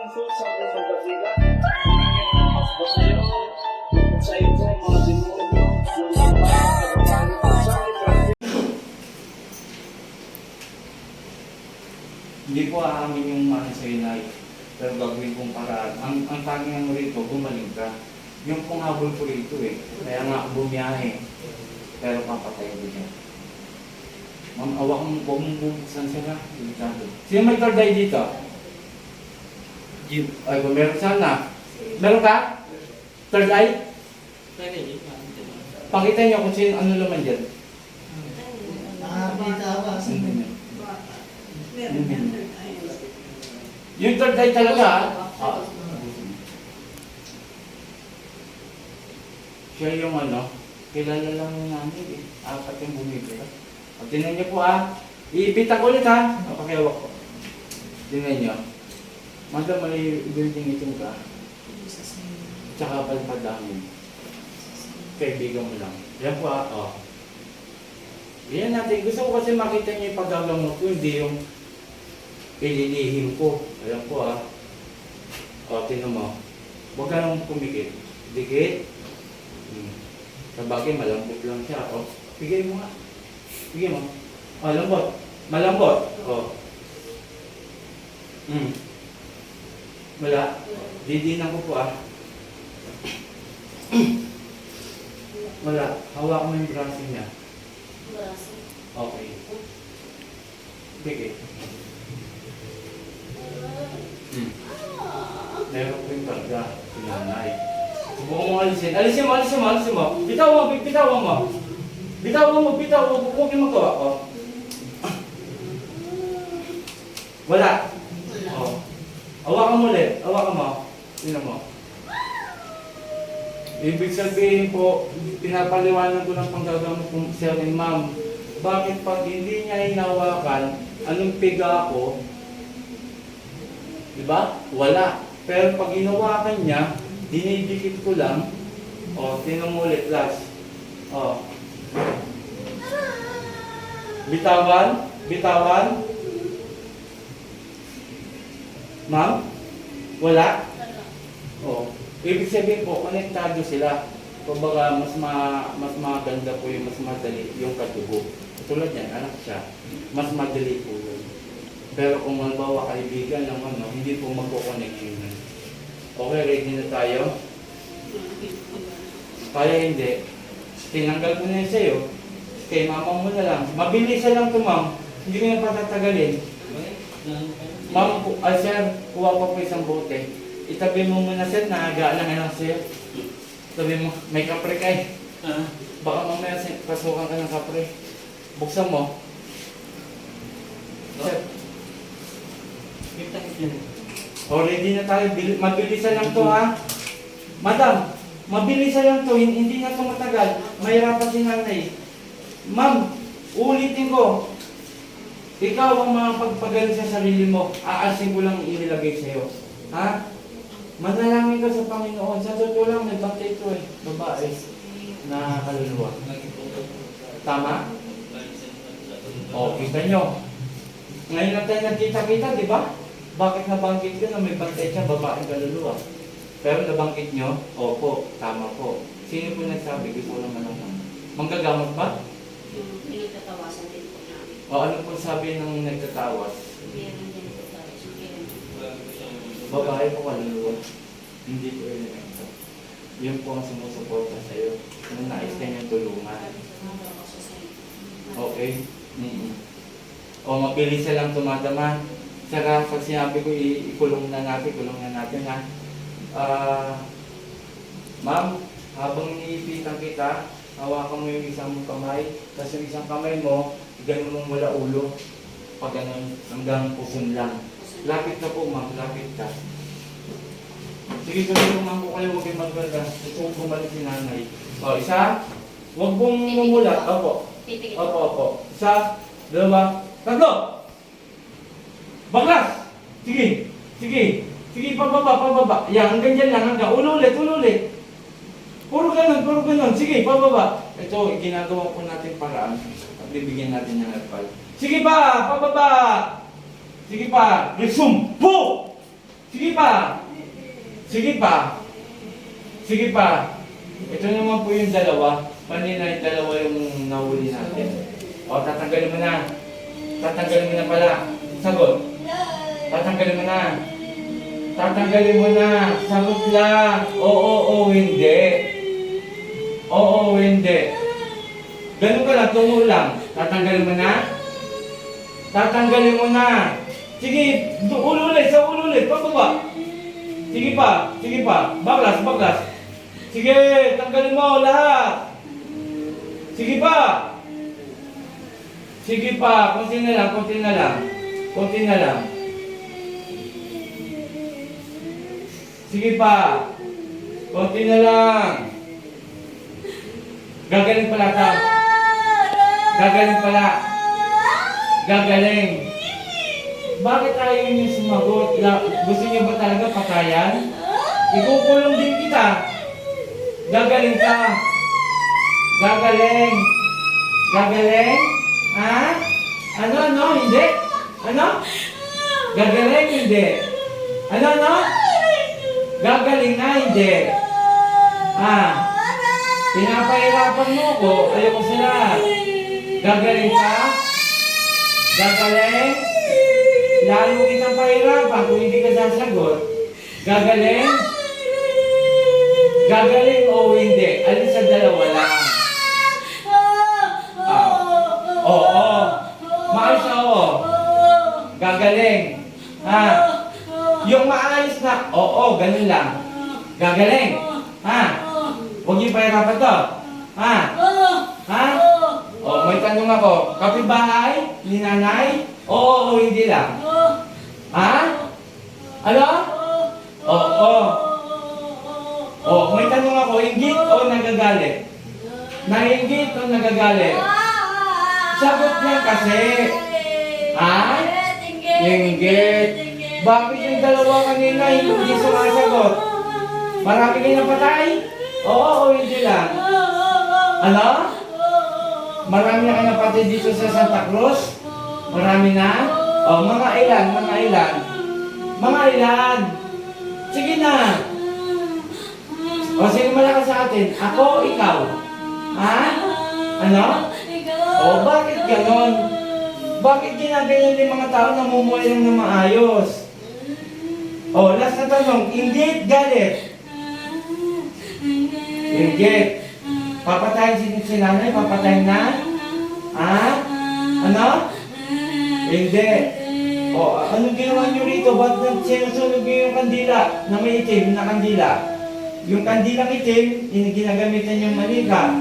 susa ko sa basilan. Mas basayo. Sa ito, mga demonyo. Susampan, kagawain, sa ibrahim. Hindi ko aamin yung mana sa'yo na pero gagawin kong paraan. Ang tanging mo rito, gumaling ka. Yung pong habol ko rito eh. Kaya nga bumiyahe. Pero papatay ko siya. Ma'am, awak mo, huwag mong bubuksan sila. Delikado. Sino may third eye dito? Ay, kung meron sana. Meron ka? Third eye? Pakita niyo kung sino, ano naman dyan. Yung third eye talaga, siya yung kilala lang namin eh. Apat yung bumibira. O, tingnan niyo po iipitan ko ulit pakiawak ko. Tingnan niyo. Madam, may building itong ka. Tsaka palpadangin. Kaibigan mo lang. Yan po Yan natin. Gusto ko kasi makita niyo yung paggagamot ko, hindi yung ililihim ko. Ayan po tingnan mo. Huwag ka nang pumikit. Dikit. Sabagay, malambot lang siya. Bigay mo nga. Bigay mo. Lambot. Malambot. Wala. Didinan ko po Wala. Hawak mo yung braso niya. Braso? Okay. Bigay. Meron ko yung karga. Pinanay. Subukan mo alisin. Alisin mo. Bitawan mo. Huwag yung magawa. Wala. Hawakan mo ulit. Hawakan mo. Tingnan mo. Ibig sabihin po, pinapaliwanag ko ng panggagamot kong siya kay ma'am. Bakit pag hindi niya hinawakan, anong piga ako? Diba? Wala. Pero pag hinawakan niya, dinidikit ko lang. Tingnan mo ulit, last. Bitawan. Ma'am? Wala? Ibig sabihin po, konektado sila. Kumbaga, mas maganda po yung mas madali yung katubo. Tulad yan, anak siya. Mas madali po yun. Pero kung halimbawa kaibigan naman, hindi po magkoconnect yun. Okay, ready na tayo? Kaya hindi. Tinanggal ko na yun sa'yo. Kay mama mo na lang. Mabilisan lang ito, ma'am. Hindi ko na patatagalin. Ma'am, sir, kuha pa po isang bote. Itabi mo muna, sir, nakagaan lang sir. Itabi mo, may kapre ka eh. Baka mamaya pasukan ka ng kapre. Buksan mo. Sir. Ready na tayo. Mabilisan lang to Madam, mabilisan lang to. Hindi na to matagal. Mahirapan si nanay. Ma'am, ulitin ko. Ikaw ang makapagpagaling sa sarili mo. Aasin ko lang inilagay sa'yo. Manalangin ka sa Panginoon. Sa totoo lang, may bantay ito babae na kaluluwa. Tama? Kita nyo. Ngayon na tayo nagkita-kita, di ba? Bakit nabanggit ko na may bantay siya, babaeng kaluluwa? Pero nabanggit nyo, opo, tama po. Sino po nagsabi? Di po naman naman. Manggagamot ba? Yung pinagtatawasan din po namin. Ano po sabi ng nagtatawas? Meron din po tayo. Babae po kaluluwa. Hindi po elemento. Yun po ang sumusuporta sa'yo. Kung nais ka niyang tulungan. Okay? Mabilis lang tumadama. Saka pag sinabi ko, ikulong na natin Ma'am, habang iniipitan kita, hawakan mo yung isang kamay. Tapos yung isang kamay mo, ganun mong wala ulo. Pag ganun, hanggang puson lang. Lapit na po, ma'am. Lapit ka. Sige, tulungan ko kayo. Huwag kayong magbalda. Gusto kong bumalik si nanay. Isa. Huwag pong mumulat. Opo. Isa. Dalawa. Tatlo. Baklas. Sige, pababa. Yan, hanggang dyan lang. Ulit. Puro ganun. Sige, pababa. Ito, ginagawa po natin paraan. At bibigyan natin ng herbal. Sige pa, pababa. Sige pa. Resume. Po! Sige pa. Sige pa. Sige pa. Ito naman po yung dalawa. Kanina yung dalawa yung nahuli natin. O, tatanggalin mo na. Tatanggalin mo na pala. Sagot. Tatanggalin mo na. Tatanggalin mo na. Sagot lang. Oo, o hindi. Oo, hindi. Ganun ka lang, tungo lang. Tatanggalin mo na. Tatanggalin mo na. Sige, ulo ulit, sa ulo ulit. Pababa. Sige pa, sige pa. Baglas, baglas. Sige, tanggalin mo lahat. Sige pa. Sige pa, konti na lang, konti na lang. Konti na lang. Sige pa. Konti na lang. Gagaling pala ka. Gagaling pala. Gagaling. Bakit ayaw niyo sumagot? Gusto niyo ba talaga patayan? Ikukulong din kita. Gagaling ka. Gagaling. Gagaling? Ha? Ano? Hindi? Ano? Gagaling? Hindi. Ano? Gagaling na? Hindi. Pinapahirapan mo ko. Ayoko sila. Gagaling ka? Gagaling? Lalo kitang pahirapan kung hindi ka sasagot. Gagaling? Gagaling o hindi? Alin sa dalawa lang? Oo. Maayos na oo. Gagaling. Yung maayos na, oo, ganun lang. Gagaling. Huwag niyo pahirapan to. May tanong ako. Kapitbahay? Ni nanay? Oo o hindi lang? Ano? Oo. May tanong ako. Inggit o nagagalit? Nainggit o nagagalit? Sagot lang kasi. Inggit. Bakit yung dalawa kanina hindi sumasagot? Marami kayo napatay? Oo o hindi lang? Ano? Marami na kayo napatay dito sa Santa Cruz? Marami na? Mga ilan? Mga ilan? Sige na. Sino malakas sa atin? Ako, ikaw? Ano? Bakit ganon? Bakit ginaganyan yung mga tao na mumuhay lang na maayos? Last na tanong. Inggit, galit? Inggit. Papatayin si nanay? Papatayin na? Ano? Hindi. Anong ginawa nyo rito? Ba't sinusunog nyo yung kandila na may itim na kandila? Yung kandilang itim, ginagamitan yung manika.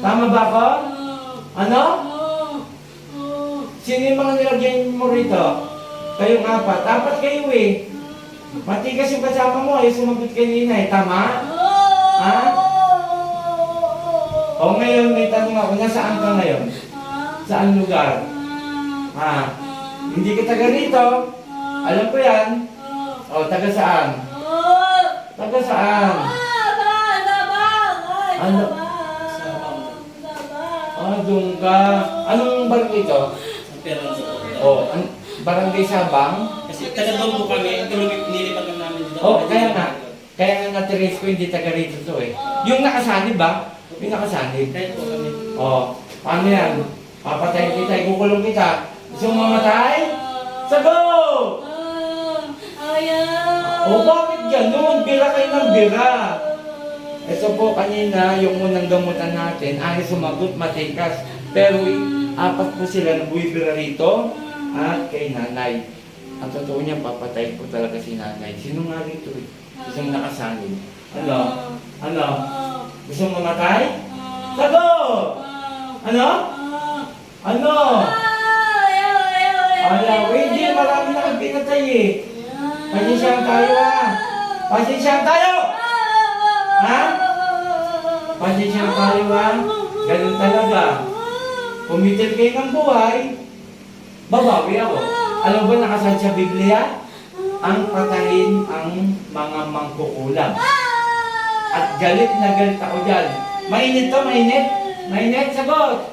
Tama ba ako? Ano? Sino yung mga nilagyan mo rito? Kayong apat. Apat kayo eh. Matigas yung kasama mo. Ayaw sumagot kanina eh. Tama? Ngayon may tanong ako. Nasaan ka ngayon? Saan lugar? Hindi ka taga rito. Alam ko yan. Taga saan? Taga saan? Ano? Doon ka. Anong barangay ito? Barangay Sabang? Kasi taga doon po kami. Nilipat lang namin dito. Kaya nga. Kaya nga natiris ko hindi taga rito to eh. Yung nakasanib ba? Yung nakasanib. Kahit po kami. Paano yan? Papatayin kita, ikukulong kita. Gusto mo mamatay? Sagot! Bakit ganun? Bira kayo ng bira. Ito po kanina, yung unang gamutan natin, ay sumagot matikas. Pero apat po sila na buwibira rito at kay nanay. Ang totoo niya, papatayin po talaga si nanay. Sino nga rito eh? Gusto mo nakasanib. Ano? Gusto mo mamatay? Sagot! Ano? Hindi, marami na kang pinatay eh. Pasensyahan tayo Pasensyahan tayo! Pasensyahan tayo Ganun talaga. Pumitil kayo ng buhay, babawi ako. Alam ba nakasaad sa Biblia? Ang patayin ang mga mangkukulam. At galit na galit ako dyan. Mainit to, mainit? Mainit, sagot!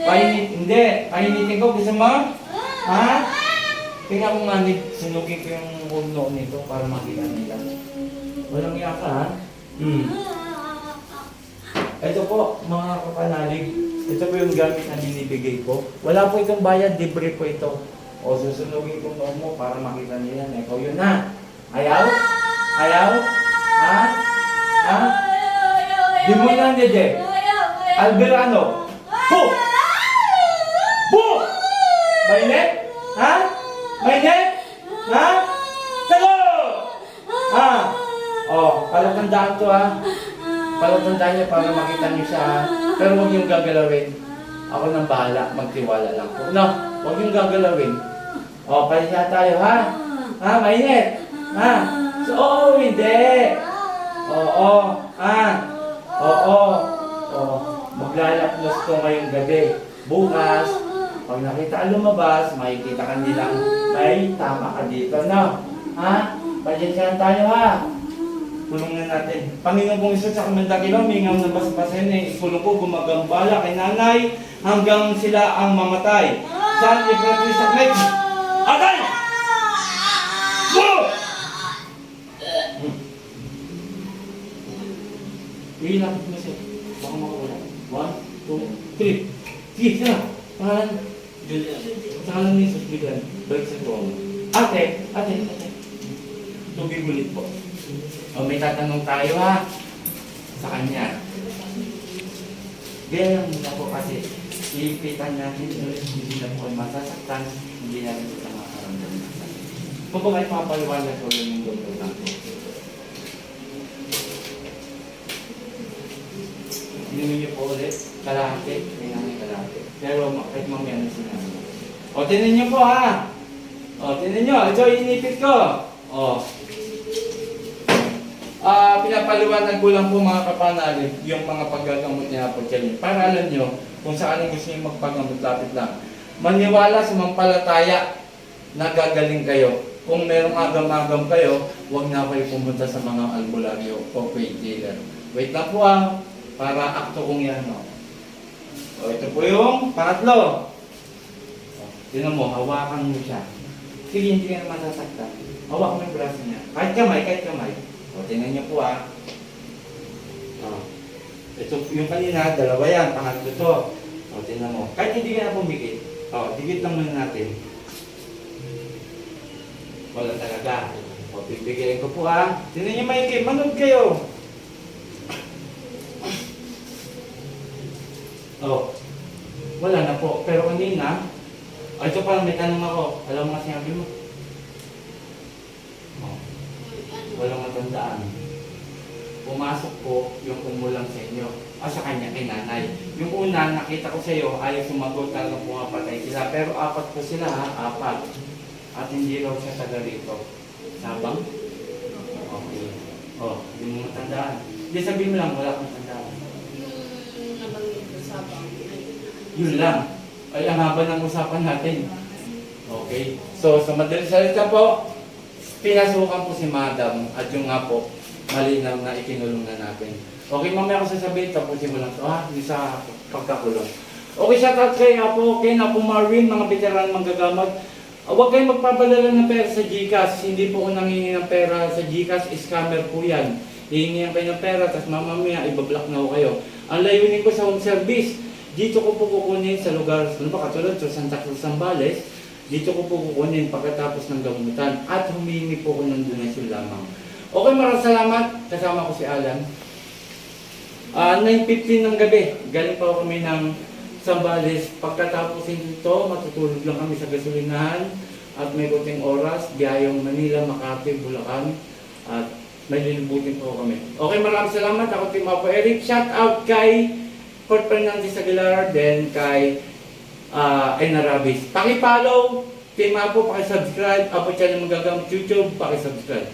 Painit, hindi. Painitin ko, gusto mo? Tingnan ko nga, sinugin ko yung ulo nito para makita nila. Walang iya ka, ha? Ito po, mga kapanalig. Ito po yung gamit na binibigay ko. Wala po itong bayad, libre po ito. O susunugin ko noon mo para makita nila na ikaw yun, ha? Ayaw? Ayaw? Ha? Ha? Di mo na, Dede. Alberano. Ho! Bo! Mainit? Ha? Mainit? Ha? Sagot! Ha? O, palatandaan to, ha? Palatandaan niyo para makita niyo siya, ha? Pero huwag yung gagalawin. Ako nang bahala, magtiwala lang po. No, huwag yung gagalawin. O, palit tayo, ha? Ha? Mainit? Ha? So, oo, hindi. Oo, ha? Oo. Oo. Maglalapnos ko ngayong gabi. Bukas, pag nakita ka lumabas, makikita ka nilang may tama ka dito, no? Ha? Pasensyahan tayo, ha? Pulong na natin. Panginoon kong Isus sa kamandakilo, mingaw na basbasin eh. Pulong ko gumagambala kay nanay hanggang sila ang mamatay. Saan ibrati sa Christ? Atay! Go! Ilapit mo siya. Baka makawala. 1, 2, 3. Sige, sila. Pangalan. Pangalan ni Jesus bigyan. Balik sa tuwa mo. Ate. Tubig ulit po. O, may tatanong tayo, ha? Sa kanya. Ganyan muna po kasi iipitan natin ulit, hindi na po masasaktan, hindi natin ito makakaramdam na sakit. Kung ba kayo papaliwanag ko yung doktor lang po. Inumin niyo po ulit, kalahati, may namin kalahati. Pero kahit mamaya na sinabi. O, tinan niyo po, ha? O, tinan niyo, ito inipit ko. O. Pinapaliwanag ko lang po mga kapanalig yung mga paggagamot niya po dyan. Para alam nyo kung saan ang gusto nyo magpagamot, lapit lang. Maniwala sa mampalataya na gagaling kayo. Kung merong agam-agam kayo, huwag na kayo pumunta sa mga albularyo o faith healer. Wait lang po para akto kong yan. O, ito po yung pangatlo. Tinan mo, hawakan mo siya. Sige, hindi ka naman sasaktan. Hawak mo yung braso niya. Kahit kamay. O, tingnan niyo po, ito yung kanina, dalawa yan, pangatlo to. O, tingnan mo. Kahit hindi ka na pumikit. O, digit lang muna natin. Wala talaga. O, pipigirin ko po, Tingnan niyo maigi, manood kayo. O, wala na po. Pero kanina, ito pa, may tanong ako. Alam mo nga sinabi mo? Walang matandaan. Pumasok po yung umulang sa inyo. Sa kanya, kay nanay. Yung una, nakita ko sa iyo, ayaw sumagot, talagang pumapatay sila. Pero 4 po sila, 4. At hindi raw siya taga rito. Sabang? Okay. Hindi mo matandaan. Hindi, sabihin mo lang, wala kang matandaan. Yung nabanggit ko sa bang. Yun lang. Ay, ang haba ng usapan natin. Okay. So, sa madaling salita po, pinasukan po si Madam at yung nga po, malinaw na ikinulong na natin. Okay, mamaya ako sasabihin, tapusin mo lang ito, yung sa pagkakulong. Okay, shout out kay Apo, kay Apo Marvin, mga veteran manggagamot. Huwag kayong magpapadala ng pera sa GCash. Hindi po ako nangingi ng pera sa GCash, scammer po yan. Hihingihan kayo ng pera, tapos mamaya ibablock na ako kayo. Ang layunin ko sa home service, dito ko po kukunin sa lugar, ano ba, katulad sa Santa Cruz, Zambales, dito ko po kukunin pagkatapos ng gamutan at humingi po ko ng donasyon lamang. Okay, maraming salamat. Kasama ko si Alan. 9:15 ng gabi, galing pa kami ng Zambales. Pagkatapos nito, matutulog lang kami sa gasolinahan at may kunting oras, biyayong Manila, Makati, Bulacan at may lilibutin po kami. Okay, maraming salamat. Ako si Apo Eric. Shout out kay Fort Fernandez Aguilar, then kay Enarabis. Paki-follow, Team Apo, paki-subscribe. Apo channel magagamit YouTube, paki-subscribe.